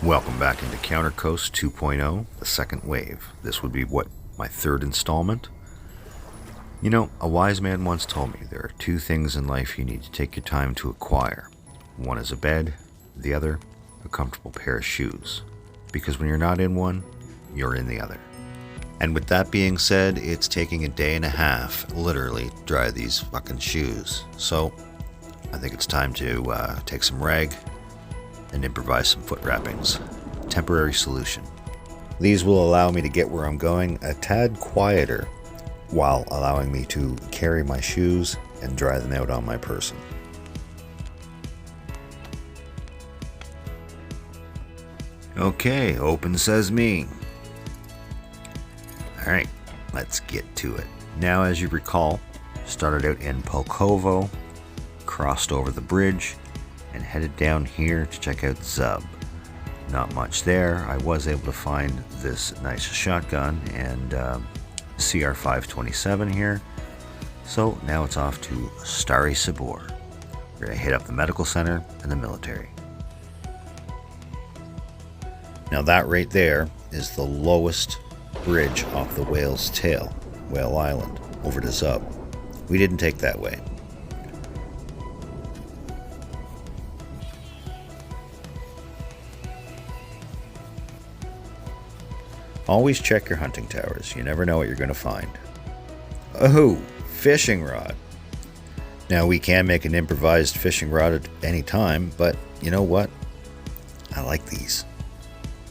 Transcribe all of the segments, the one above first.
Welcome back into Countercoast 2.0, the second wave. This would be my third installment. You know, a wise man once told me there are two things in life you need to take your time to acquire. One is a bed, the other, a comfortable pair of shoes. Because when you're not in one, you're in the other. And with that being said, it's taking a day and a half, literally, to dry these fucking shoes. So, I think it's time to take some rag and improvise some foot wrappings. Temporary solution. These will allow me to get where I'm going a tad quieter, while allowing me to carry my shoes and dry them out on my person. Okay, open sesame. Alright, let's get to it. Now, as you recall, started out in Polkovo, crossed over the bridge, and headed down here to check out Zub. Not much there. I was able to find this nice shotgun and CR527 here. So now it's off to Stary Sabor. We're going to hit up the medical center and the military. Now that right there is the lowest bridge off the Whale's Tail, Whale Island, over to Zub. We didn't take that way. Always check your hunting towers. You never know what you're going to find. Oh, fishing rod. Now we can make an improvised fishing rod at any time, but you know what? I like these.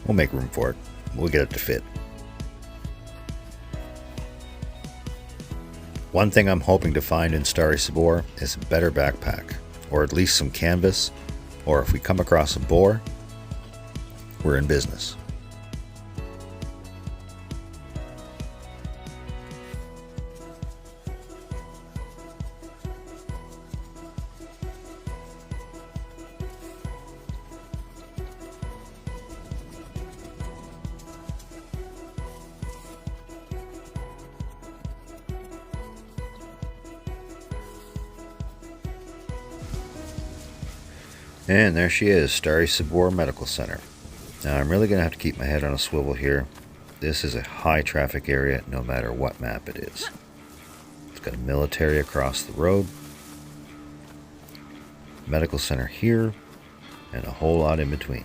We'll make room for it. We'll get it to fit. One thing I'm hoping to find in Stary Sabor is a better backpack, or at least some canvas, or if we come across a boar, we're in business. And there she is, Stary Sabor Medical Center. Now I'm really going to have to keep my head on a swivel here. This is a high traffic area no matter what map it is. It's got a military across the road, medical center here, and a whole lot in between.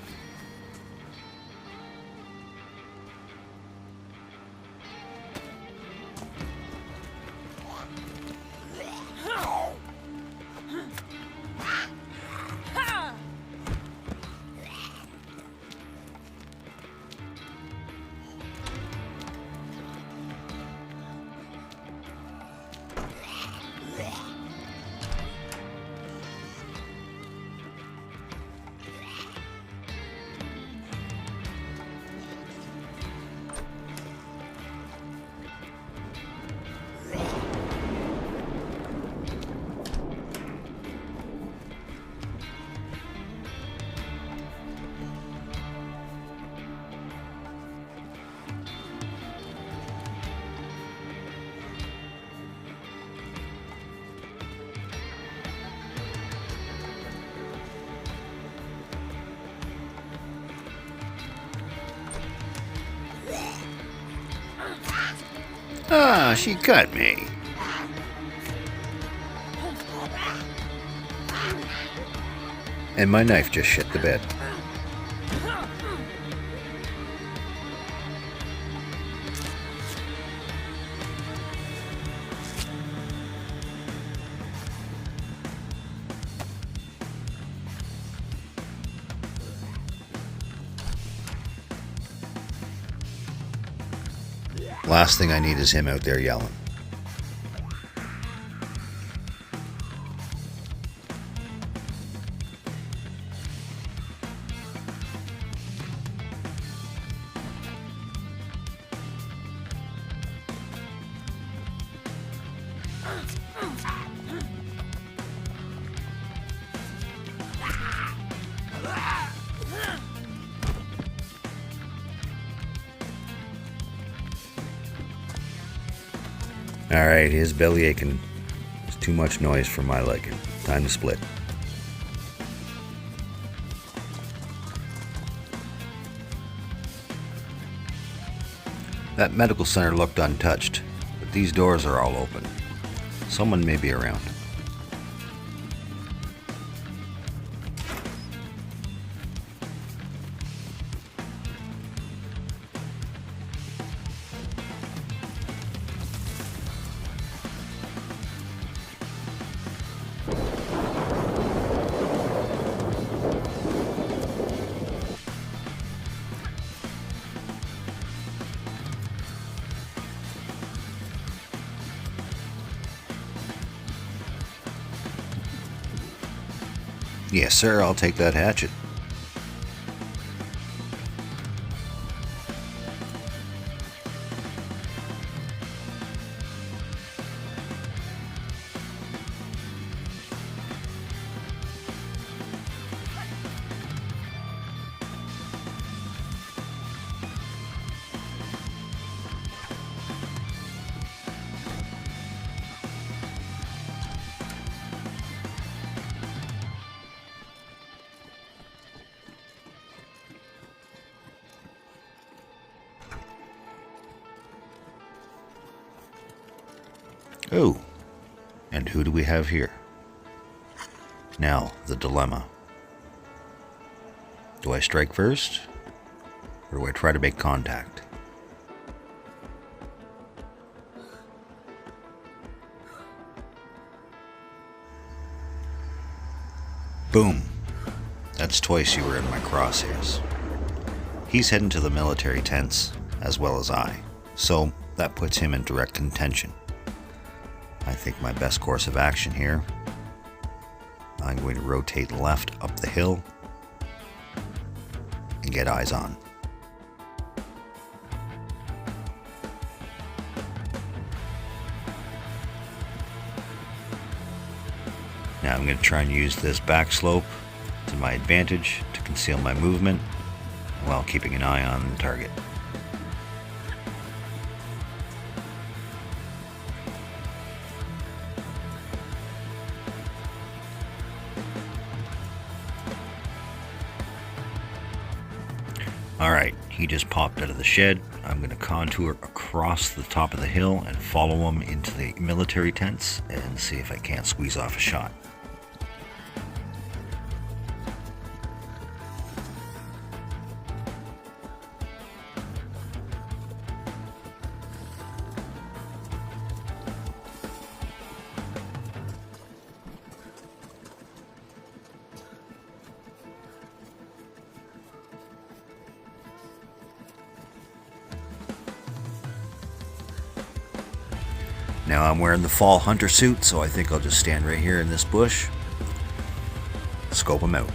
Ah, she cut me. And my knife just shit the bed. Last thing I need is him out there yelling. Alright, his belly aching is too much noise for my liking. Time to split. That medical center looked untouched, but these doors are all open. Someone may be around. Yes, sir, I'll take that hatchet. Oh, and who do we have here? Now, the dilemma. Do I strike first, or do I try to make contact? Boom. That's twice you were in my crosshairs. He's heading to the military tents, as well as I, so that puts him in direct contention. I think my best course of action here, I'm going to rotate left up the hill and get eyes on. Now I'm going to try and use this back slope to my advantage to conceal my movement while keeping an eye on the target. Alright, he just popped out of the shed. I'm going to contour across the top of the hill and follow him into the military tents and see if I can't squeeze off a shot. Now I'm wearing the fall hunter suit, so I think I'll just stand right here in this bush, scope him out.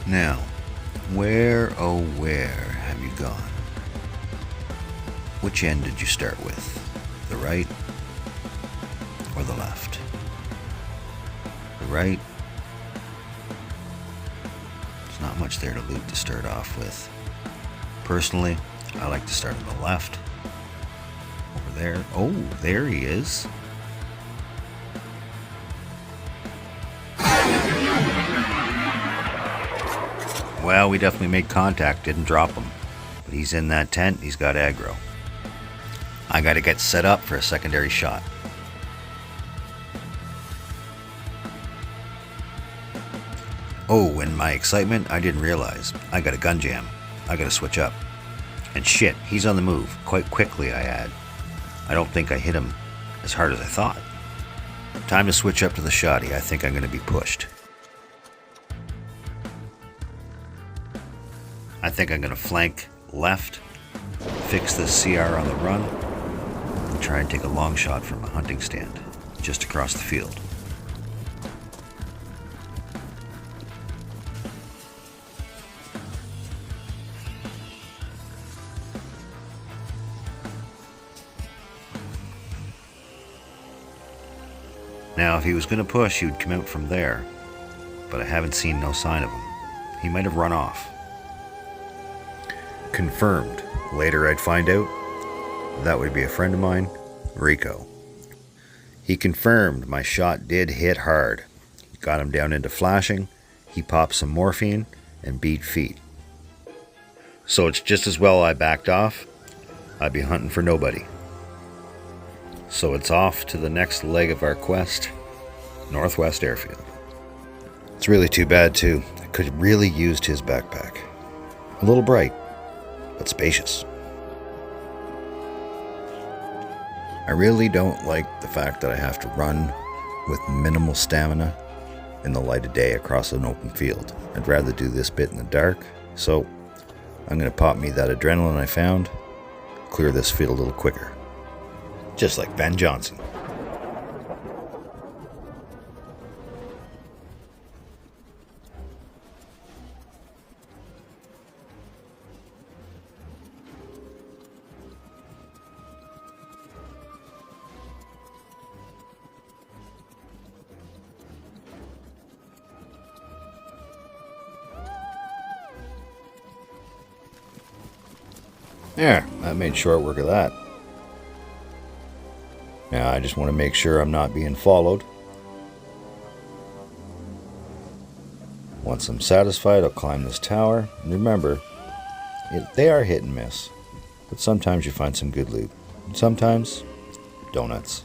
Now, where, oh where have you gone? Which end did you start with? The right or the left? The right. There's not much there to loot to start off with. Personally, I like to start on the left. Over there. Oh, there he is. Well, we definitely made contact, didn't drop him. But he's in that tent, he's got aggro. I gotta get set up for a secondary shot. Oh, in my excitement, I didn't realize. I got a gun jam. I gotta switch up. And shit, he's on the move. Quite quickly, I add. I don't think I hit him as hard as I thought. Time to switch up to the shotty. I think I'm gonna be pushed. I think I'm gonna flank left, fix this CR on the run, and try and take a long shot from a hunting stand just across the field. Now, if he was going to push, he would come out from there, but I haven't seen no sign of him. He might have run off. Confirmed. Later I'd find out that would be a friend of mine, Rico. He confirmed my shot did hit hard. Got him down into flashing. he popped some morphine and beat feet. So it's just as well I backed off. I'd be hunting for nobody. So it's off to the next leg of our quest, Northwest Airfield. It's really too bad too. I could have really used his backpack. A little bright, but spacious. I really don't like the fact that I have to run with minimal stamina in the light of day across an open field. I'd rather do this bit in the dark, so I'm going to pop me that adrenaline I found, clear this field a little quicker. Just like Ben Johnson. There, I made short work of that. Now I just want to make sure I'm not being followed. Once I'm satisfied, I'll climb this tower. And remember, they are hit and miss. But sometimes you find some good loot. And sometimes, donuts.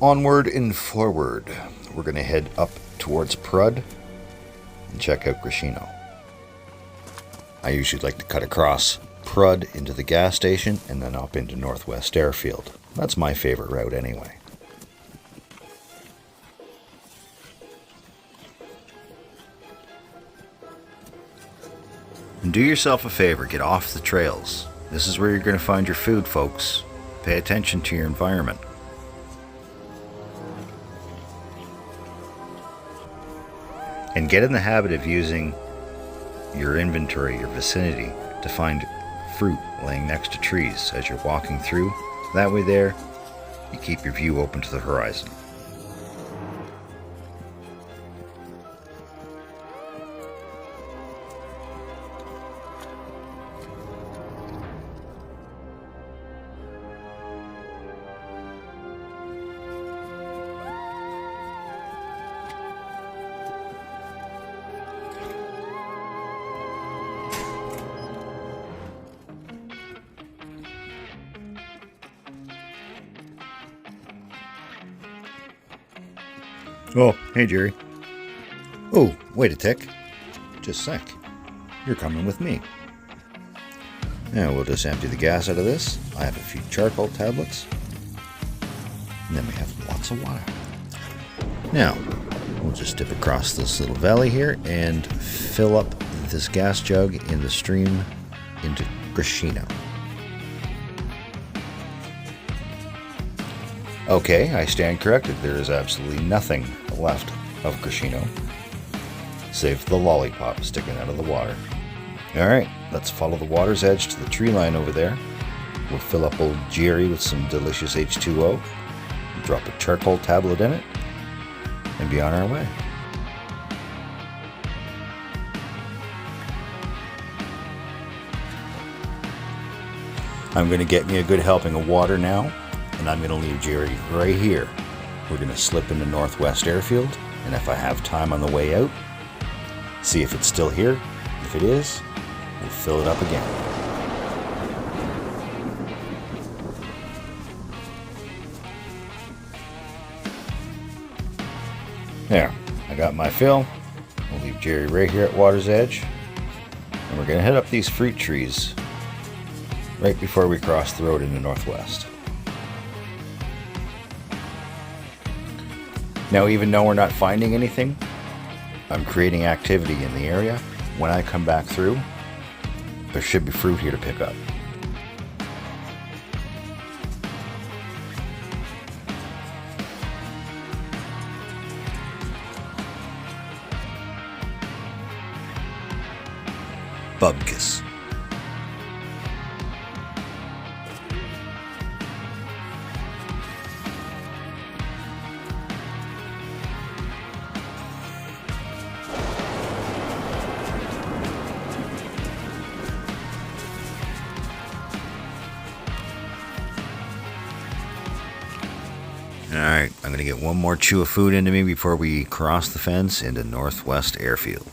Onward and forward. We're going to head up towards Prud and check out Grishino. I usually like to cut across Prud into the gas station and then up into Northwest Airfield. That's my favorite route anyway. And do yourself a favor, get off the trails. This is where you're going to find your food, folks. Pay attention to your environment. And get in the habit of using your inventory, your vicinity, to find fruit laying next to trees as you're walking through. That way there, you keep your view open to the horizon. Oh, hey Jerry. Oh, wait a tick. Just a sec. You're coming with me. Now we'll just empty the gas out of this. I have a few charcoal tablets. And then we have lots of water. Now, we'll just dip across this little valley here and fill up this gas jug in the stream into Grishino. Okay, I stand corrected. There is absolutely nothing left of Grishino, save the lollipop sticking out of the water. Alright, let's follow the water's edge to the tree line over there. We'll fill up old Jerry with some delicious H2O, drop a charcoal tablet in it, and be on our way. I'm going to get me a good helping of water now. And I'm going to leave Jerry right here. We're going to slip into Northwest Airfield, and if I have time on the way out, see if it's still here. If it is, we'll fill it up again. There, I got my fill. We'll leave Jerry right here at water's edge, and we're going to head up these fruit trees right before we cross the road into Northwest. Now, even though we're not finding anything, I'm creating activity in the area. When I come back through, there should be fruit here to pick up. Bubkus. Alright, I'm going to get one more chew of food into me before we cross the fence into Northwest Airfield.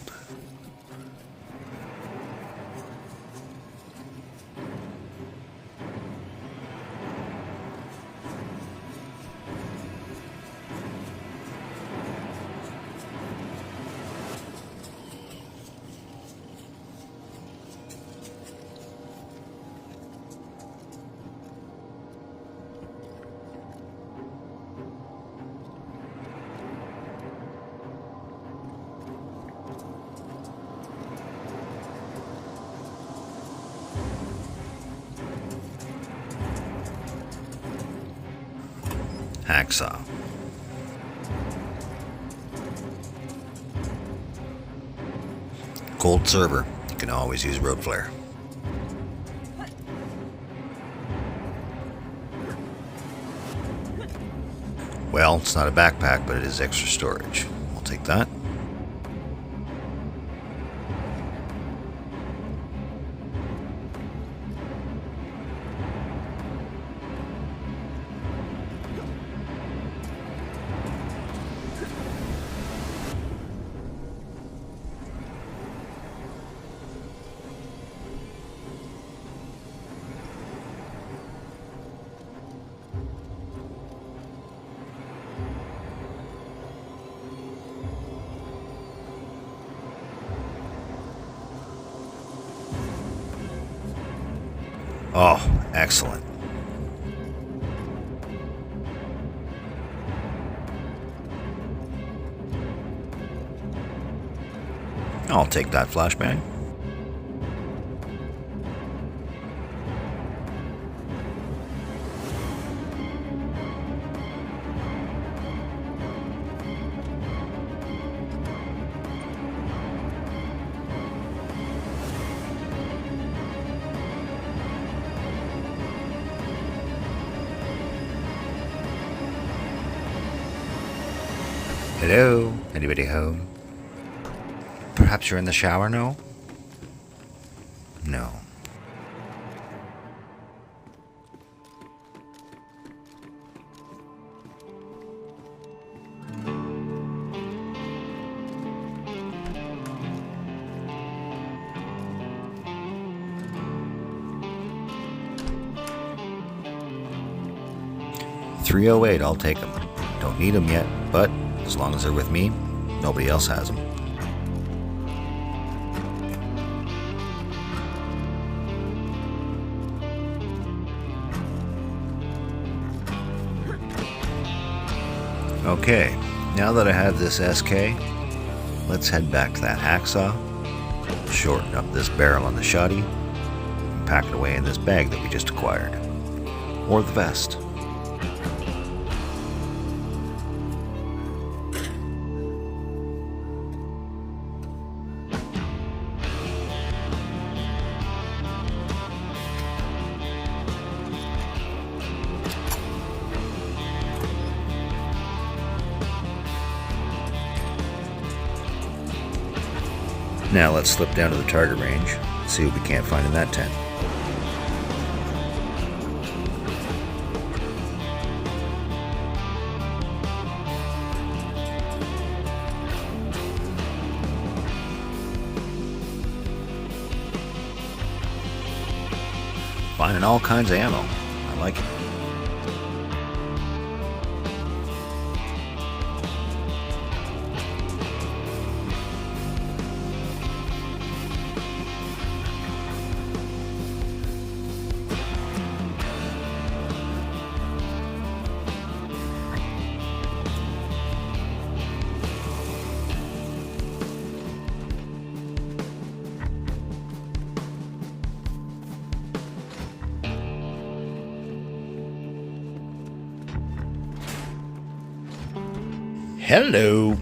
Hacksaw. Cold server. You can always use road flare. Well, it's not a backpack, but it is extra storage. We'll take that. Oh, excellent. I'll take that flashbang. Hello? Anybody home? Perhaps you're in the shower, no? No. $308, I'll take them. Don't need them yet, but as long as they're with me, nobody else has them. Okay, now that I have this SK, let's head back to that hacksaw, shorten up this barrel on the shoddy, and pack it away in this bag that we just acquired. Or the vest. Now let's slip down to the target range, see what we can't find in that tent. Finding all kinds of ammo. I like it. Hello.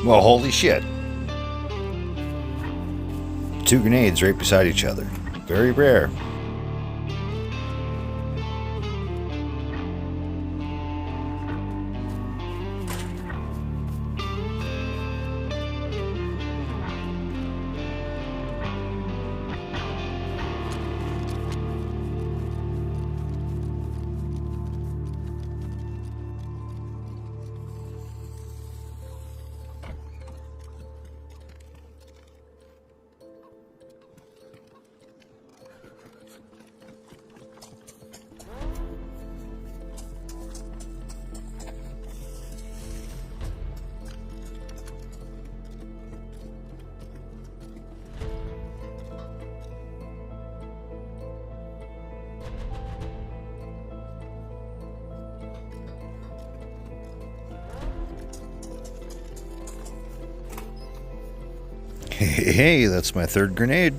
Well, holy shit. 2 grenades right beside each other. Very rare. Hey, that's my third grenade.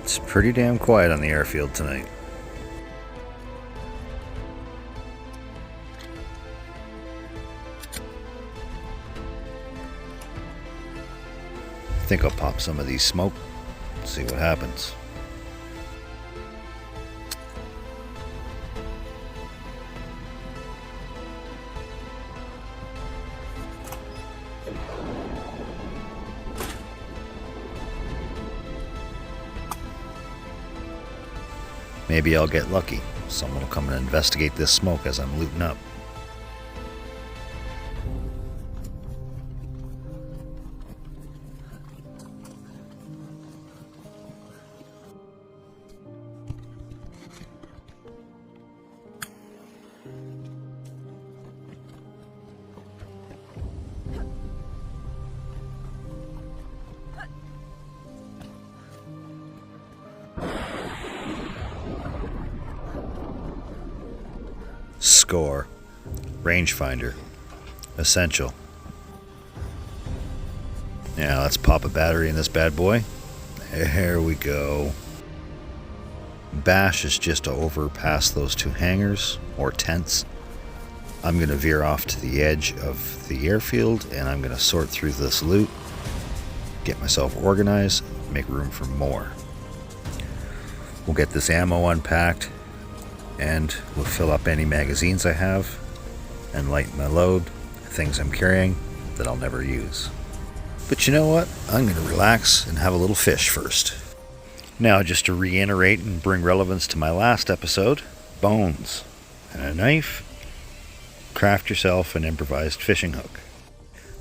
It's pretty damn quiet on the airfield tonight. I think I'll pop some of these smoke, see what happens. Maybe I'll get lucky. Someone will come and investigate this smoke as I'm looting up. Score. Rangefinder. Essential. Now let's pop a battery in this bad boy. There we go. Bash is just to overpass those two hangars, or tents. I'm going to veer off to the edge of the airfield and I'm going to sort through this loot, get myself organized, make room for more. We'll get this ammo unpacked and we'll fill up any magazines I have and lighten my load, things I'm carrying that I'll never use. But you know what? I'm going to relax and have a little fish first. Now, just to reiterate and bring relevance to my last episode, bones and a knife, craft yourself an improvised fishing hook.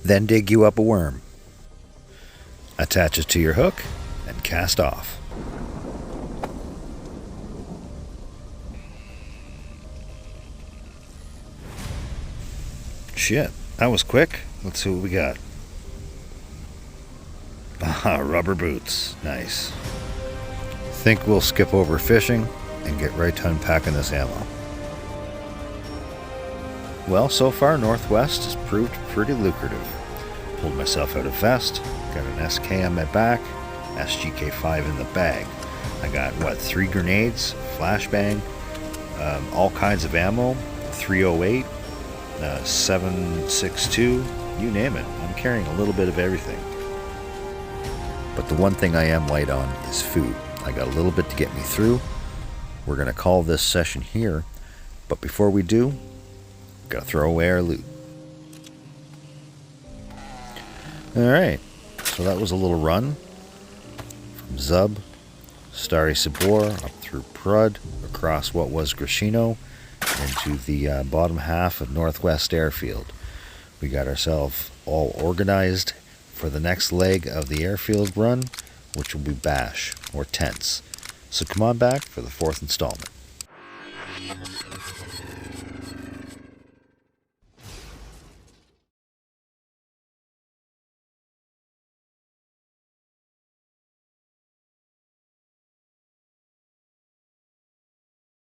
Then dig you up a worm. Attach it to your hook and cast off. Shit, that was quick. Let's see what we got. Ah, rubber boots. Nice. Think we'll skip over fishing and get right to unpacking this ammo. Well, so far Northwest has proved pretty lucrative. Pulled myself out a vest, got an SK on my back, SGK5 in the bag. I got, 3 grenades, flashbang, all kinds of ammo, 308, 762, you name it. I'm carrying a little bit of everything. But the one thing I am light on is food. I got a little bit to get me through. We're going to call this session here, but before we do, gotta throw away our loot. Alright, so that was a little run from Zub, Starry Sabor, up through Prud, across what was Grishino, into the bottom half of Northwest Airfield. We got ourselves all organized for the next leg of the airfield run, which will be Bash, or tents. So come on back for the 4th installment.